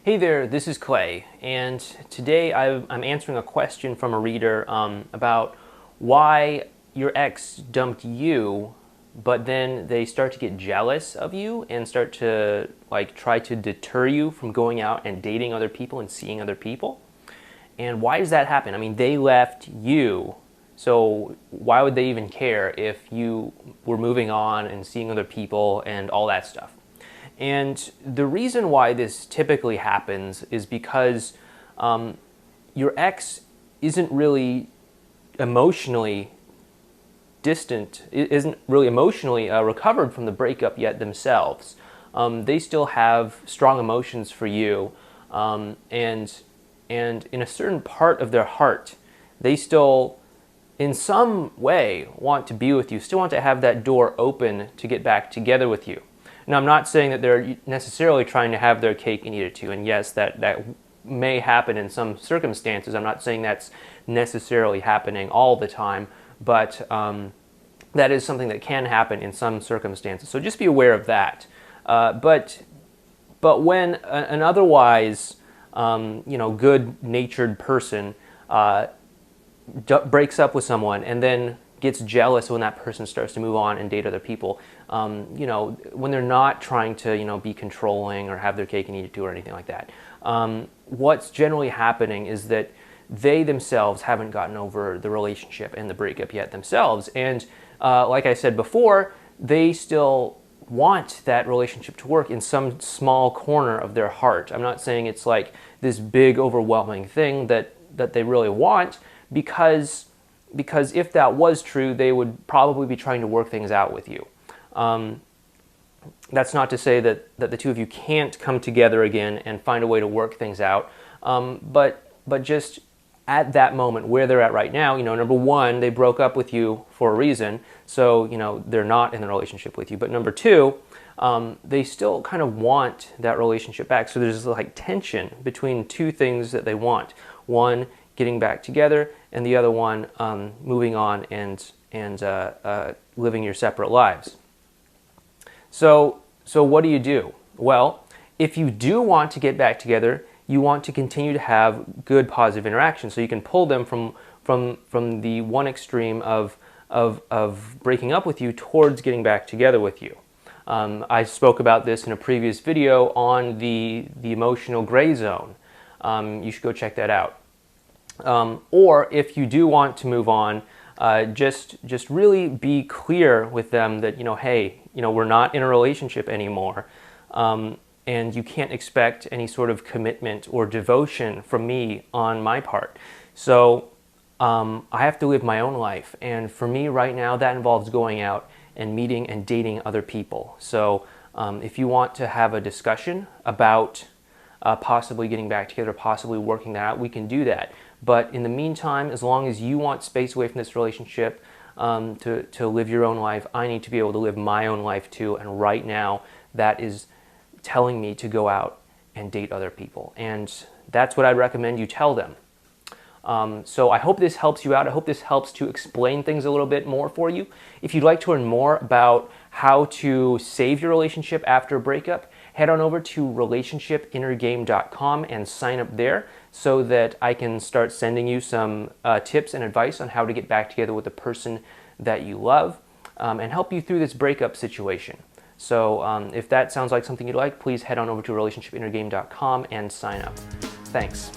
Hey there, this is Clay, and today I'm answering a question from a reader about why your ex dumped you, but then they start to get jealous of you and start to try to deter you from going out and dating other people and seeing other people. And why does that happen? I mean, they left you, so why would they even care if you were moving on and seeing other people and all that stuff? And the reason why this typically happens is because your ex isn't really emotionally distant, isn't really emotionally recovered from the breakup yet themselves. They still have strong emotions for you, and in a certain part of their heart, they still, in some way, want to be with you, still want to have that door open to get back together with you. Now, I'm not saying that they're necessarily trying to have their cake and eat it too, and yes, that may happen in some circumstances. I'm not saying that's necessarily happening all the time, but that is something that can happen in some circumstances. So just be aware of that. But when an otherwise good-natured person breaks up with someone and then gets jealous when that person starts to move on and date other people, when they're not trying to be controlling or have their cake and eat it too or anything like that, what's generally happening is that they themselves haven't gotten over the relationship and the breakup yet themselves. And like I said before, they still want that relationship to work in some small corner of their heart. I'm not saying it's like this big overwhelming thing that they really want, because if that was true, they would probably be trying to work things out with you. That's not to say that the two of you can't come together again and find a way to work things out, but just at that moment where they're at right now, number one, they broke up with you for a reason, so they're not in a relationship with you. But number two, they still kind of want that relationship back. So there's like tension between two things that they want. One, getting back together, and the other one, moving on and living your separate lives. So what do? Well, if you do want to get back together, you want to continue to have good positive interaction. So you can pull them from the one extreme of breaking up with you towards getting back together with you. I spoke about this in a previous video on the emotional gray zone. You should go check that out. Or if you do want to move on, just really be clear with them that, hey, we're not in a relationship anymore, and you can't expect any sort of commitment or devotion from me on my part. So I have to live my own life, and for me right now, that involves going out and meeting and dating other people. So if you want to have a discussion about possibly getting back together, possibly working that out, we can do that. But in the meantime, as long as you want space away from this relationship to live your own life, I need to be able to live my own life too. And right now, that is telling me to go out and date other people. And that's what I'd recommend you tell them. So I hope this helps you out. I hope this helps to explain things a little bit more for you. If you'd like to learn more about how to save your relationship after a breakup, head on over to relationshipinnergame.com and sign up there so that I can start sending you some tips and advice on how to get back together with the person that you love and help you through this breakup situation. So if that sounds like something you'd like, please head on over to relationshipinnergame.com and sign up. Thanks.